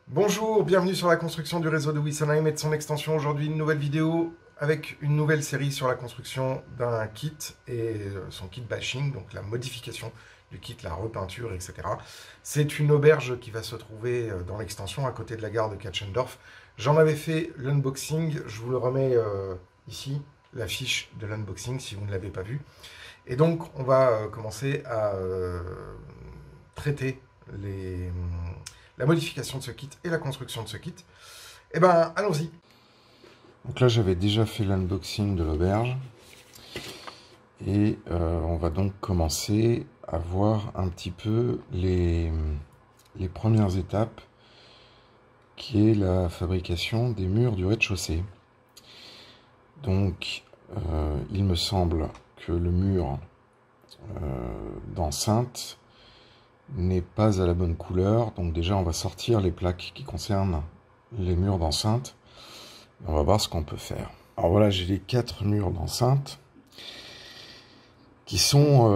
Bonjour, bienvenue sur la construction du réseau de Wessenheim et de son extension. Aujourd'hui, une nouvelle vidéo avec une nouvelle série sur la construction d'un kit et son kit bashing, donc la modification du kit, la repeinture, etc. C'est une auberge qui va se trouver dans l'extension à côté de la gare de Katschendorf. J'en avais fait l'unboxing, je vous le remets ici, la fiche de l'unboxing si vous ne l'avez pas vu. Et donc, on va commencer à traiter la modification de ce kit et la construction de ce kit. Eh ben, allons-y. Donc là, j'avais déjà fait l'unboxing de l'auberge. Et on va donc commencer à voir un petit peu les premières étapes, qui est la fabrication des murs du rez-de-chaussée. Donc, il me semble que le mur d'enceinte n'est pas à la bonne couleur. Donc déjà, on va sortir les plaques qui concernent les murs d'enceinte. On va voir ce qu'on peut faire. Alors voilà, j'ai les 4 murs d'enceinte qui sont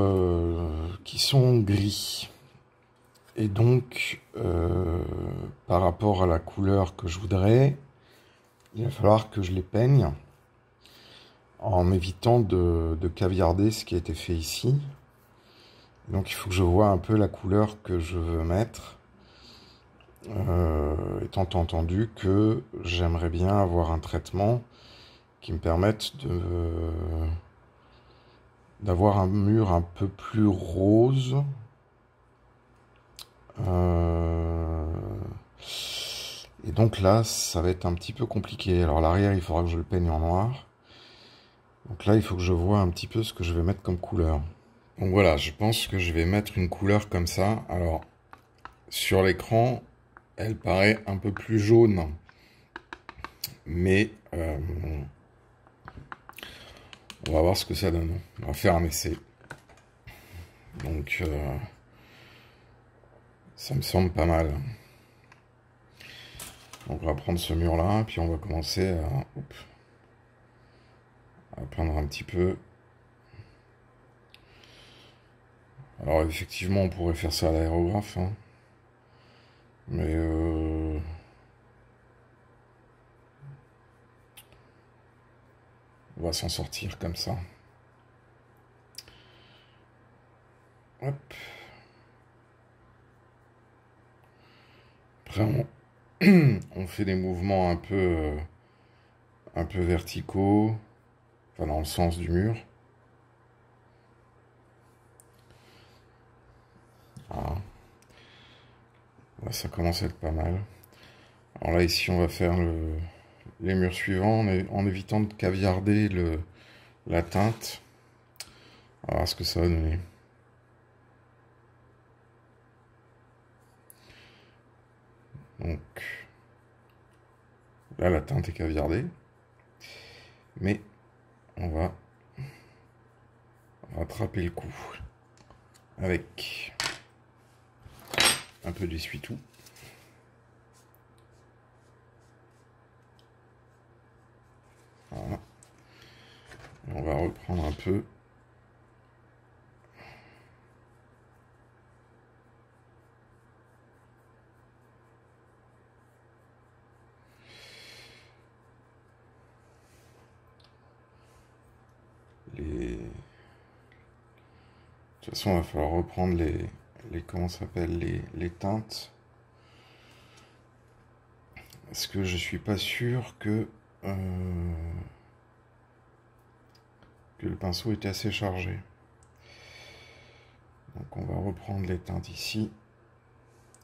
gris. Et donc, par rapport à la couleur que je voudrais, il va falloir que je les peigne en évitant de caviarder ce qui a été fait ici. Donc il faut que je vois un peu la couleur que je veux mettre, étant entendu que j'aimerais bien avoir un traitement qui me permette d'avoir un mur un peu plus rose. Et donc là, ça va être un petit peu compliqué. Alors l'arrière, il faudra que je le peigne en noir. Donc là, il faut que je vois un petit peu ce que je vais mettre comme couleur. Donc voilà, je pense que je vais mettre une couleur comme ça. Alors, sur l'écran, elle paraît un peu plus jaune. Mais on va voir ce que ça donne. On va faire un essai. Donc, ça me semble pas mal. Donc on va prendre ce mur-là, puis on va commencer à peindre un petit peu. Alors effectivement, on pourrait faire ça à l'aérographe, hein. Mais on va s'en sortir comme ça. Hop. Après, on fait des mouvements un peu verticaux, enfin dans le sens du mur. Voilà. Là, ça commence à être pas mal. Alors là, ici, on va faire les murs suivants en évitant de caviarder la teinte. On va voir ce que ça va donner. Donc, là, la teinte est caviardée. Mais on va rattraper le coup avec un peu d'essuie-tout. Voilà. Et on va reprendre un peu de toute façon, il va falloir reprendre comment ça s'appelle, les teintes. Parce que je suis pas sûr que le pinceau était assez chargé. Donc on va reprendre les teintes ici,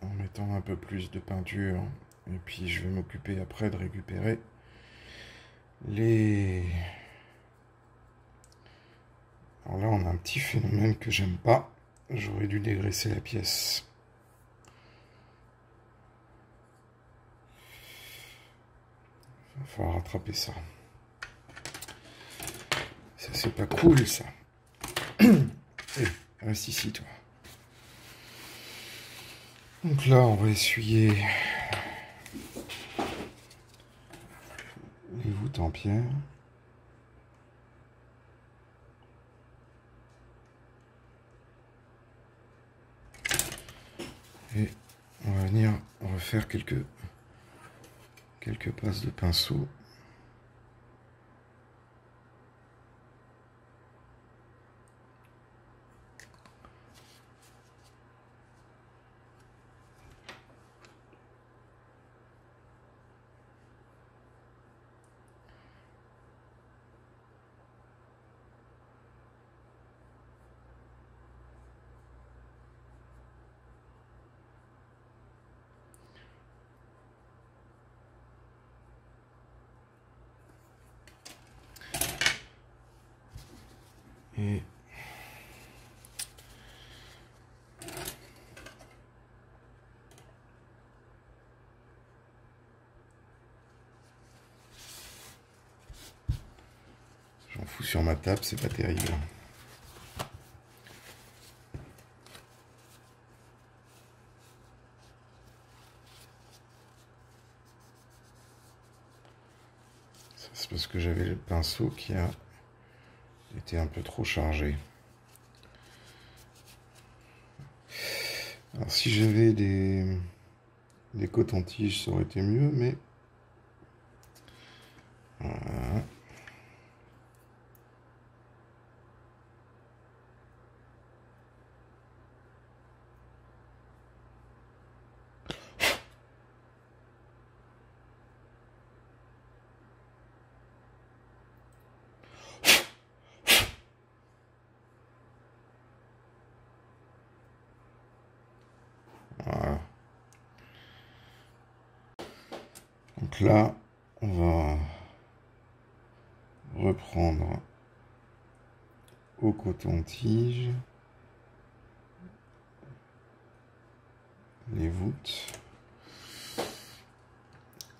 en mettant un peu plus de peinture. Et puis je vais m'occuper après de récupérer les... Alors là, on a un petit phénomène que j'aime pas. J'aurais dû dégraisser la pièce. Il va falloir rattraper ça. Ça, c'est pas cool, ça. Reste ici, toi. Donc là, on va essuyer les voûtes en pierre. Et on va venir refaire quelques passes de pinceau. Et j'en fous sur ma table, c'est pas terrible. C'est parce que j'avais le pinceau qui a été un peu trop chargé. Alors si j'avais des cotons-tiges, ça aurait été mieux, mais voilà. Voilà. Donc là, on va reprendre au coton-tige les voûtes.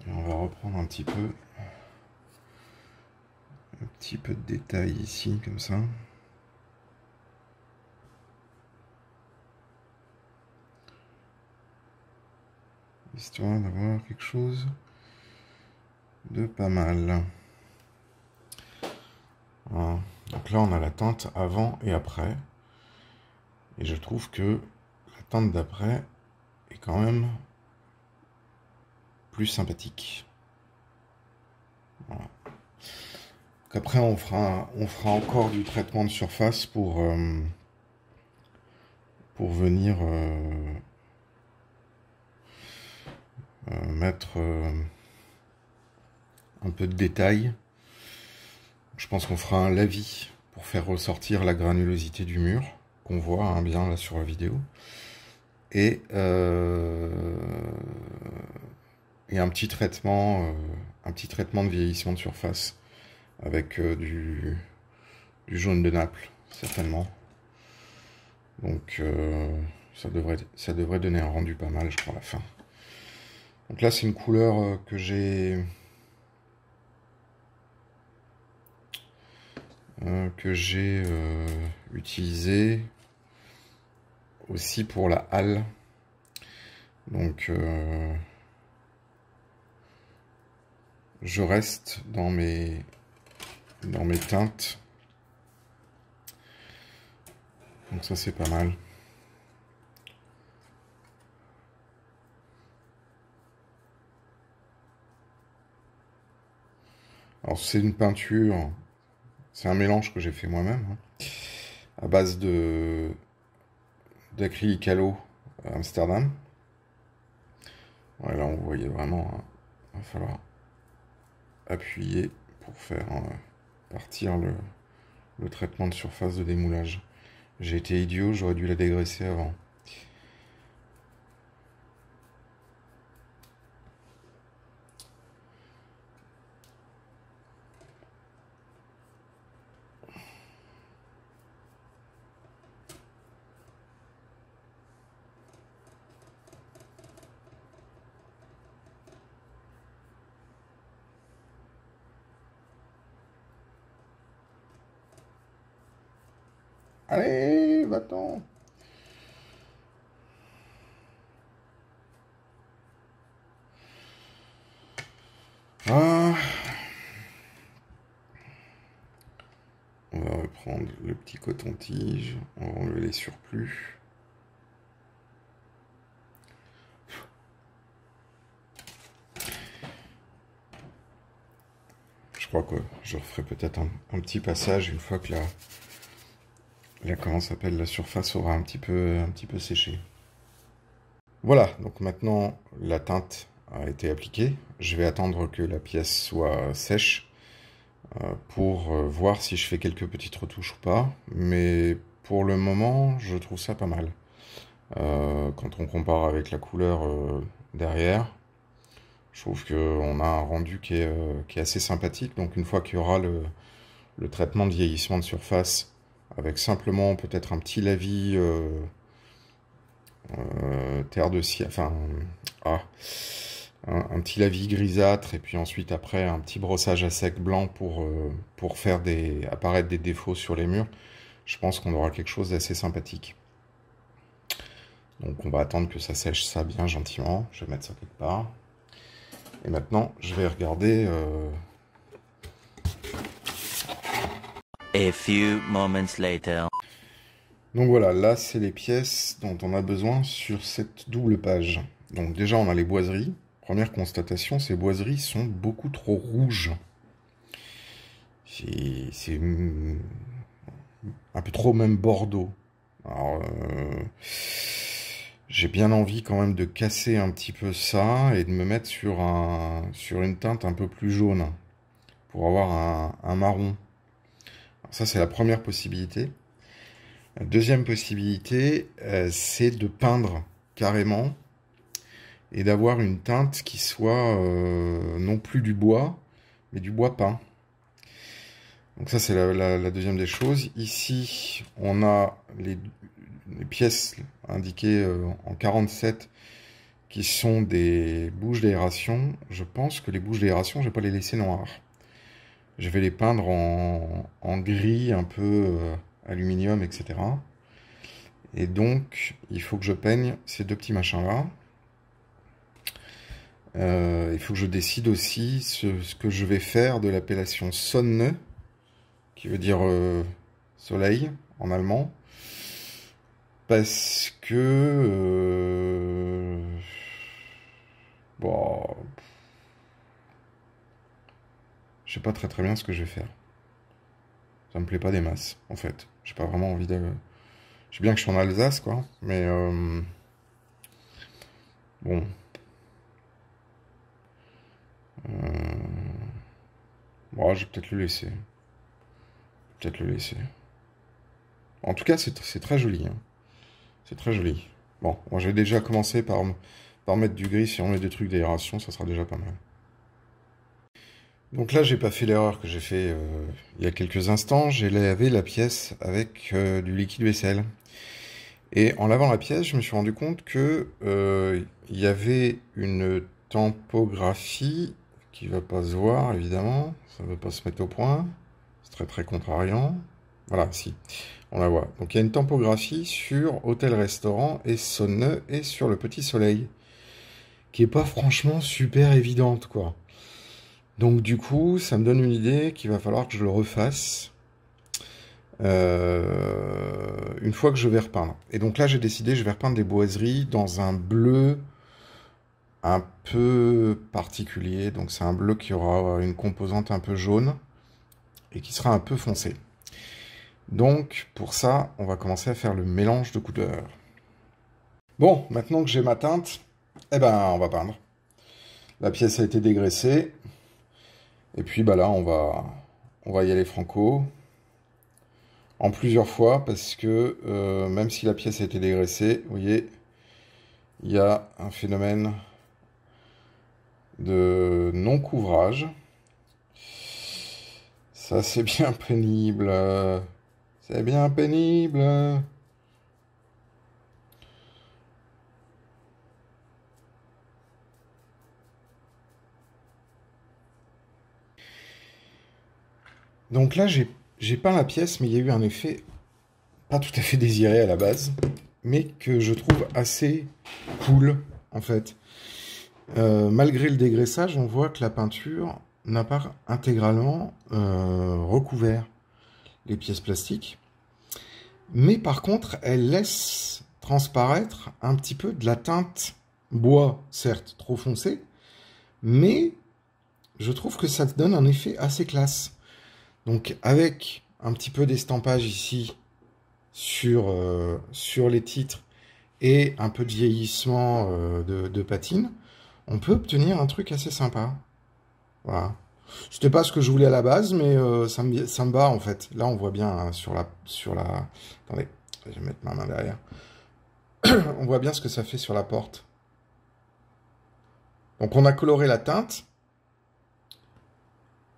Et on va reprendre un petit peu de détail ici, comme ça. Histoire d'avoir quelque chose de pas mal. Voilà. Donc là, on a la teinte avant et après. Et je trouve que la teinte d'après est quand même plus sympathique. Voilà. Donc après, on fera encore du traitement de surface pour venir mettre un peu de détail. Je pense qu'on fera un lavis pour faire ressortir la granulosité du mur, qu'on voit hein, bien là sur la vidéo. Et un petit traitement de vieillissement de surface avec du jaune de Naples, certainement. Donc ça devrait donner un rendu pas mal, je crois, à la fin. Donc là, c'est une couleur que j'ai utilisée aussi pour la halle. Donc je reste dans mes teintes. Donc ça, c'est pas mal. Alors c'est une peinture, c'est un mélange que j'ai fait moi-même, hein, à base d'acrylique à l'eau à Amsterdam. Voilà, on voyait vraiment, hein, il va falloir appuyer pour faire partir le traitement de surface de démoulage. J'ai été idiot, j'aurais dû la dégraisser avant. Allez, va-t'en! Ah. On va reprendre le petit coton-tige, on va enlever les surplus. crois que je referai peut-être un petit passage une fois que comment s'appelle, la surface aura un petit peu séché. Voilà, donc maintenant la teinte a été appliquée. Je vais attendre que la pièce soit sèche pour voir si je fais quelques petites retouches ou pas. Mais pour le moment, je trouve ça pas mal. Quand on compare avec la couleur derrière, je trouve qu'on a un rendu qui est assez sympathique. Donc une fois qu'il y aura le traitement de vieillissement de surface, avec simplement peut-être un petit lavis terre de ciel, enfin un petit lavis grisâtre, et puis ensuite après un petit brossage à sec blanc pour faire apparaître des défauts sur les murs, je pense qu'on aura quelque chose d'assez sympathique. Donc on va attendre que ça sèche ça bien gentiment. Je vais mettre ça quelque part. Et maintenant, je vais regarder... A few moments later. Donc voilà, là c'est les pièces dont on a besoin sur cette double page. Donc déjà on a les boiseries. Première constatation, ces boiseries sont beaucoup trop rouges. C'est un peu trop même bordeaux. Alors... j'ai bien envie quand même de casser un petit peu ça et de me mettre sur une teinte un peu plus jaune pour avoir un marron. Alors ça, c'est la première possibilité. La deuxième possibilité, c'est de peindre carrément et d'avoir une teinte qui soit non plus du bois, mais du bois peint. Donc ça, c'est la deuxième des choses. Ici, on a les pièces indiquées en 47 qui sont des bouches d'aération. Je pense que les bouches d'aération, je ne vais pas les laisser noires. Je vais les peindre en gris, un peu aluminium, etc. Et donc, il faut que je peigne ces deux petits machins-là. Il faut que je décide aussi ce que je vais faire de l'appellation Sonne, qui veut dire soleil en allemand. Parce que... bon... je sais pas très bien ce que je vais faire. Ça me plaît pas des masses, en fait. J'ai pas vraiment envie de... Je sais bien que je suis en Alsace, quoi. Mais... bon... bon, je vais peut-être le laisser. Peut-être le laisser. En tout cas, c'est très joli. Hein. C'est très joli. Bon, moi je vais déjà commencer par mettre du gris. Si on met des trucs d'aération, ça sera déjà pas mal. Donc là, j'ai pas fait l'erreur que j'ai fait il y a quelques instants. J'ai lavé la pièce avec du liquide vaisselle. Et en lavant la pièce, je me suis rendu compte que il y avait une tampographie qui va pas se voir, évidemment. Ça va pas se mettre au point. C'est très contrariant. Voilà, si, on la voit. Donc il y a une tampographie sur hôtel-restaurant et Sonne et sur le Petit Soleil, qui est pas franchement super évidente, quoi. Donc du coup, ça me donne une idée qu'il va falloir que je le refasse une fois que je vais repeindre. Et donc là, j'ai décidé, je vais repeindre des boiseries dans un bleu un peu particulier. Donc c'est un bleu qui aura une composante un peu jaune et qui sera un peu foncé. Donc, pour ça, on va commencer à faire le mélange de couleurs. Bon, maintenant que j'ai ma teinte, eh ben, on va peindre. La pièce a été dégraissée. Et puis, bah là, on va y aller franco. En plusieurs fois, parce que même si la pièce a été dégraissée, vous voyez, il y a un phénomène de non-couvrage. Ça, c'est bien pénible. C'est bien pénible. Donc là, j'ai peint la pièce, mais il y a eu un effet pas tout à fait désiré à la base, mais que je trouve assez cool, en fait. Malgré le dégraissage, on voit que la peinture n'a pas intégralement recouvert les pièces plastiques. Mais par contre, elle laisse transparaître un petit peu de la teinte bois, certes trop foncée, mais je trouve que ça te donne un effet assez classe. Donc avec un petit peu d'estampage ici sur les titres et un peu de vieillissement de patine, on peut obtenir un truc assez sympa. Voilà. C'était pas ce que je voulais à la base, mais ça me va en fait. Là, on voit bien hein, sur la... Attendez, je vais mettre ma main derrière. On voit bien ce que ça fait sur la porte. Donc on a coloré la teinte,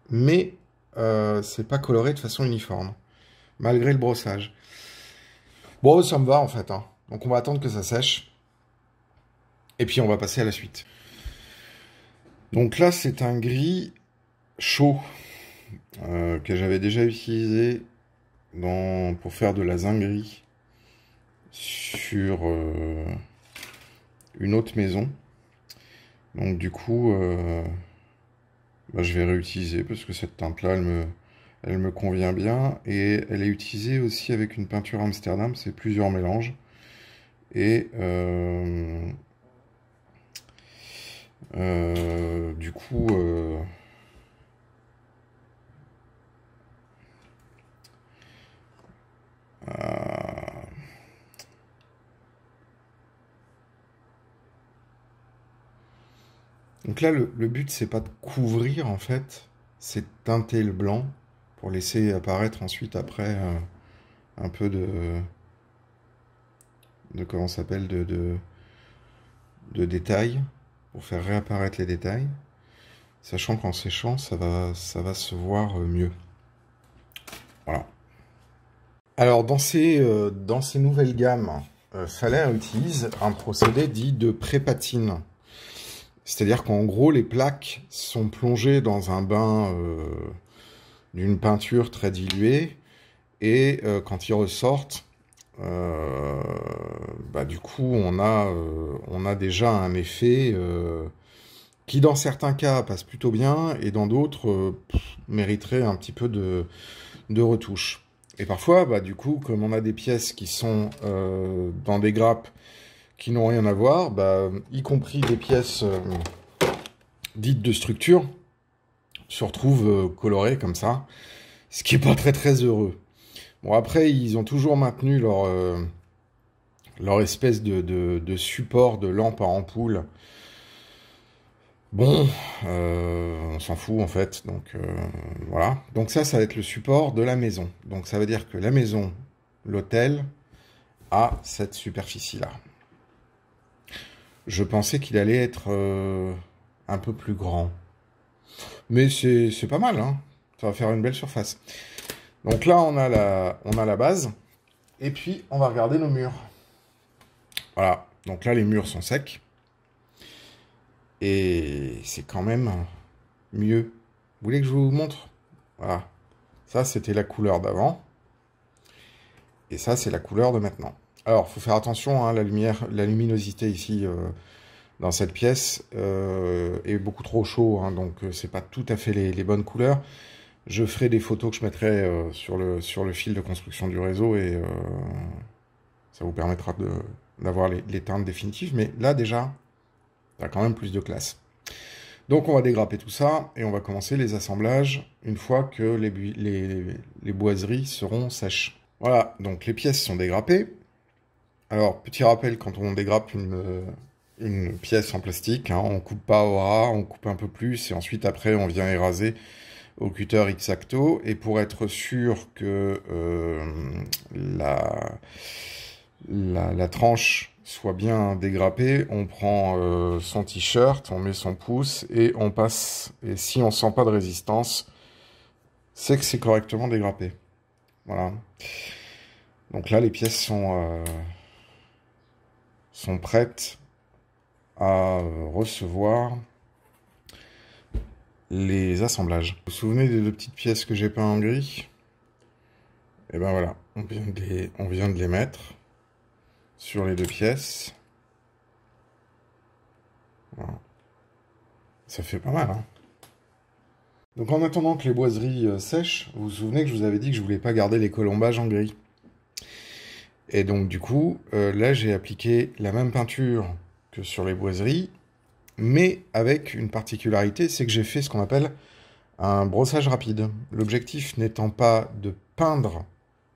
mais c'est pas coloré de façon uniforme, malgré le brossage. Bon, ça me va en fait. Hein. Donc on va attendre que ça sèche. Et puis on va passer à la suite. Donc là, c'est un gris chaud que j'avais déjà utilisé pour faire de la zinguerie sur une autre maison. Donc du coup, je vais réutiliser parce que cette teinte-là, elle me convient bien. Et elle est utilisée aussi avec une peinture Amsterdam, c'est plusieurs mélanges. Et du coup... Donc là, le but, c'est pas de couvrir, en fait, c'est de teinter le blanc pour laisser apparaître ensuite, après, un peu de comment ça s'appelle, de détails, pour faire réapparaître les détails, sachant qu'en séchant, ça va se voir mieux. Voilà. Alors, dans ces nouvelles gammes, Faller utilise un procédé dit de pré-patine. C'est-à-dire qu'en gros, les plaques sont plongées dans un bain d'une peinture très diluée, et quand ils ressortent, du coup, on a déjà un effet qui, dans certains cas, passe plutôt bien, et dans d'autres, mériterait un petit peu de retouche. Et parfois, du coup, comme on a des pièces qui sont dans des grappes qui n'ont rien à voir, y compris des pièces dites de structure, se retrouvent colorées comme ça, ce qui est pas très très heureux. Bon, après, ils ont toujours maintenu leur espèce de support de lampe à ampoule. Bon, on s'en fout en fait, donc voilà. Donc ça va être le support de la maison. Donc ça veut dire que la maison, l'hôtel, a cette superficie-là. Je pensais qu'il allait être un peu plus grand. Mais c'est pas mal, hein. Ça va faire une belle surface. Donc là, on a la base. Et puis, on va regarder nos murs. Voilà. Donc là, les murs sont secs. Et c'est quand même mieux. Vous voulez que je vous montre? Voilà. Ça, c'était la couleur d'avant. Et ça, c'est la couleur de maintenant. Alors, il faut faire attention, hein, la luminosité ici dans cette pièce est beaucoup trop chaud, hein, donc c'est pas tout à fait les bonnes couleurs. Je ferai des photos que je mettrai sur le fil de construction du réseau, et ça vous permettra d'avoir les teintes définitives. Mais là, déjà, ça a quand même plus de classe. Donc, on va dégrapper tout ça, et on va commencer les assemblages une fois que les boiseries seront sèches. Voilà, donc les pièces sont dégrappées. Alors, petit rappel, quand on dégrappe une pièce en plastique, hein, on coupe pas au ras, on coupe un peu plus, et ensuite, après, on vient éraser au cutter X-Acto. Et pour être sûr que la tranche soit bien dégrappée, on prend son t-shirt, on met son pouce, et on passe. Et si on sent pas de résistance, c'est que c'est correctement dégrappé. Voilà. Donc là, les pièces sont prêtes à recevoir les assemblages. Vous vous souvenez des deux petites pièces que j'ai peint en gris? Et ben voilà, on vient de les mettre sur les deux pièces. Voilà. Ça fait pas mal, hein? Donc en attendant que les boiseries sèchent, vous vous souvenez que je vous avais dit que je voulais pas garder les colombages en gris. Et donc du coup, là j'ai appliqué la même peinture que sur les boiseries, mais avec une particularité, c'est que j'ai fait ce qu'on appelle un brossage rapide. L'objectif n'étant pas de peindre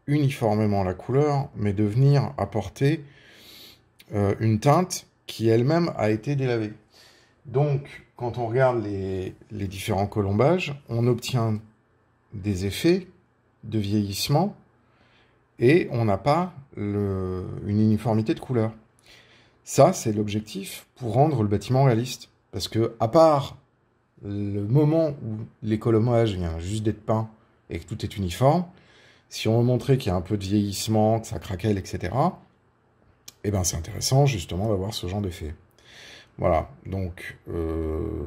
uniformément la couleur, mais de venir apporter une teinte qui elle-même a été délavée. Donc, quand on regarde les différents colombages, on obtient des effets de vieillissement et on n'a pas une uniformité de couleur. Ça, c'est l'objectif pour rendre le bâtiment réaliste. Parce que, à part le moment où les colombages viennent juste d'être peints et que tout est uniforme, si on veut montrer qu'il y a un peu de vieillissement, que ça craquelle, etc., eh ben, c'est intéressant justement d'avoir ce genre d'effet. Voilà, donc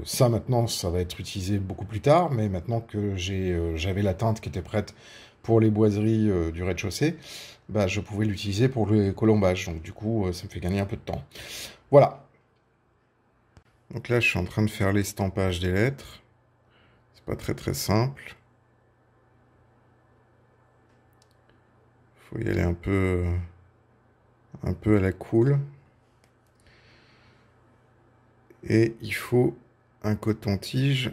ça maintenant, ça va être utilisé beaucoup plus tard, mais maintenant que j'avais la teinte qui était prête pour les boiseries du rez-de-chaussée, bah, je pouvais l'utiliser pour les colombages, donc du coup, ça me fait gagner un peu de temps. Voilà. Donc là, je suis en train de faire l'estampage des lettres. C'est pas très très simple. Faut y aller un peu à la cool. Et il faut un coton-tige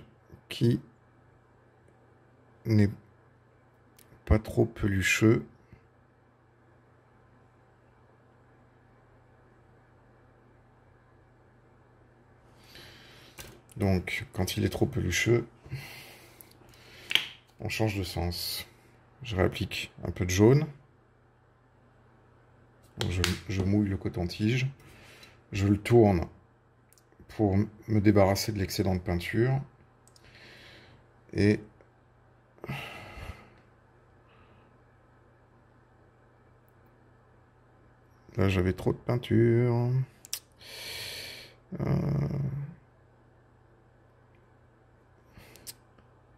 qui n'est pas trop pelucheux. Donc, quand il est trop pelucheux, on change de sens. Je réapplique un peu de jaune. Donc je mouille le coton-tige. Je le tourne pour me débarrasser de l'excédent de peinture. Et là, j'avais trop de peinture.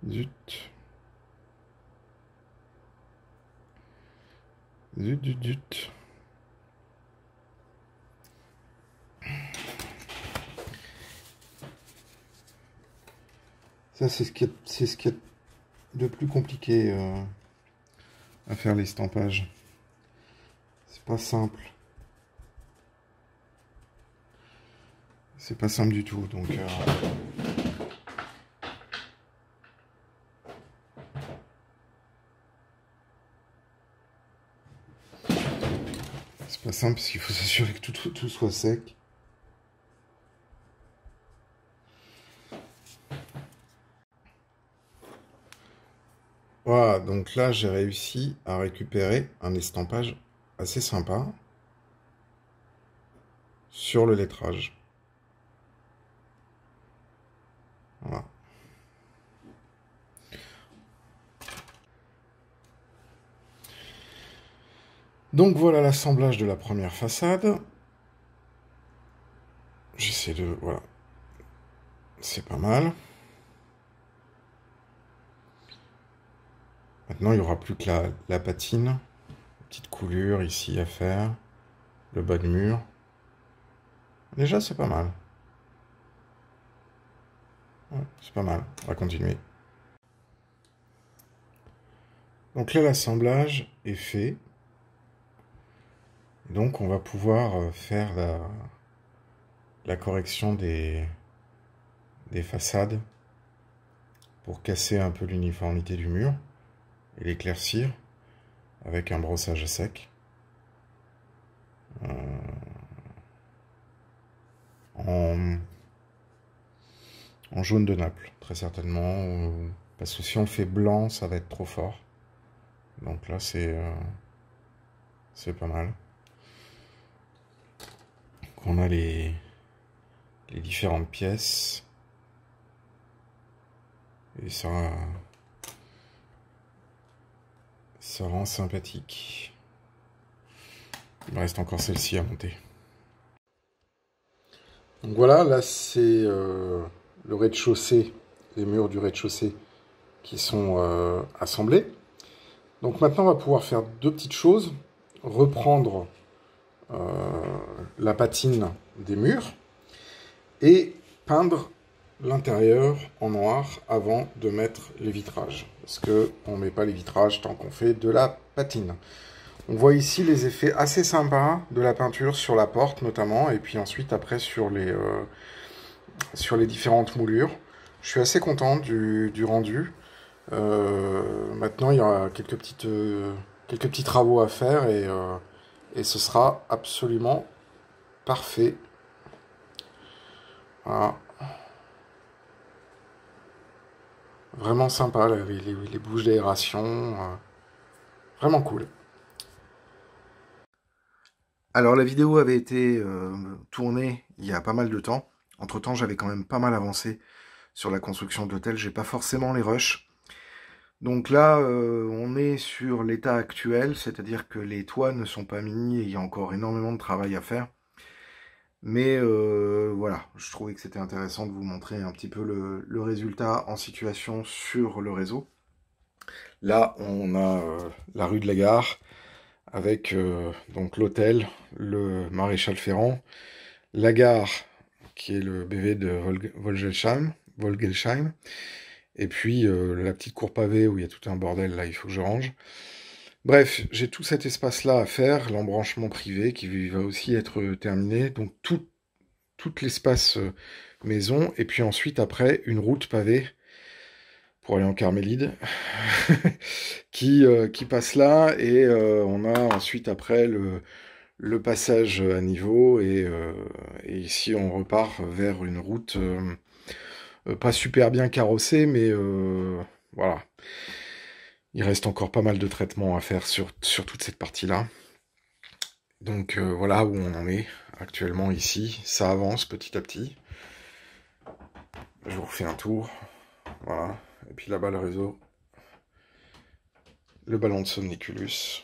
Zut. Zut, zut, zut. Ça, c'est ce qui est de plus compliqué à faire l'estampage. C'est pas simple. C'est pas simple du tout, donc... C'est pas simple parce qu'il faut s'assurer que tout soit sec. Voilà, donc là j'ai réussi à récupérer un estampage assez sympa sur le lettrage. Voilà. Donc voilà l'assemblage de la première façade. J'essaie de... Voilà. C'est pas mal. Maintenant, il n'y aura plus que la patine. Petite coulure ici à faire. Le bas de mur. Déjà, c'est pas mal. Ouais, c'est pas mal. On va continuer. Donc là, l'assemblage est fait. Donc, on va pouvoir faire la correction des façades pour casser un peu l'uniformité du mur et l'éclaircir avec un brossage à sec. En jaune de Naples, très certainement, parce que si on fait blanc, ça va être trop fort. Donc là, c'est pas mal. Donc on a les différentes pièces. Et ça rend sympathique. Il me reste encore celle-ci à monter. Donc voilà, là c'est le rez-de-chaussée, les murs du rez-de-chaussée qui sont assemblés. Donc maintenant on va pouvoir faire deux petites choses. Reprendre la patine des murs et peindre l'intérieur en noir avant de mettre les vitrages. Parce qu'on ne met pas les vitrages tant qu'on fait de la patine. On voit ici les effets assez sympas de la peinture sur la porte notamment, et puis ensuite après sur sur les différentes moulures. Je suis assez content du rendu. Maintenant, il y a quelques petits travaux à faire et ce sera absolument parfait. Voilà. Vraiment sympa, les bouches d'aération. Vraiment cool. Alors la vidéo avait été tournée il y a pas mal de temps. Entre-temps, j'avais quand même pas mal avancé sur la construction de l'hôtel. J'ai pas forcément les rushs. Donc là, on est sur l'état actuel, c'est-à-dire que les toits ne sont pas mis et il y a encore énormément de travail à faire. Mais voilà, je trouvais que c'était intéressant de vous montrer un petit peu le résultat en situation sur le réseau. Là, on a la rue de la Gare, avec donc l'hôtel, le maréchal Ferrand, la gare qui est le BV de Volgelsheim, et puis la petite cour pavée où il y a tout un bordel, là il faut que je range. Bref, j'ai tout cet espace-là à faire, l'embranchement privé qui va aussi être terminé, donc tout l'espace maison, et puis ensuite après une route pavée pour aller en Carmélide, qui passe là, et on a ensuite après le passage à niveau, et ici on repart vers une route pas super bien carrossée, mais voilà. Il reste encore pas mal de traitements à faire sur toute cette partie-là. Donc voilà où on en est actuellement ici. Ça avance petit à petit. Je vous refais un tour. Voilà. Et puis là-bas, le réseau. Le ballon de Somniculus.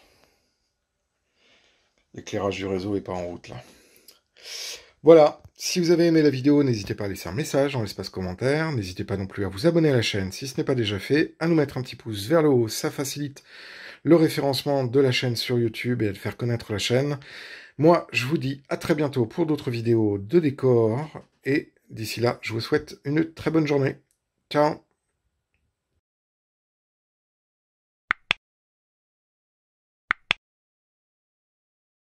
L'éclairage du réseau n'est pas en route là. Voilà. Si vous avez aimé la vidéo, n'hésitez pas à laisser un message dans l'espace commentaire. N'hésitez pas non plus à vous abonner à la chaîne si ce n'est pas déjà fait. À nous mettre un petit pouce vers le haut. Ça facilite le référencement de la chaîne sur YouTube et à faire connaître la chaîne. Moi, je vous dis à très bientôt pour d'autres vidéos de décor. Et d'ici là, je vous souhaite une très bonne journée. Ciao!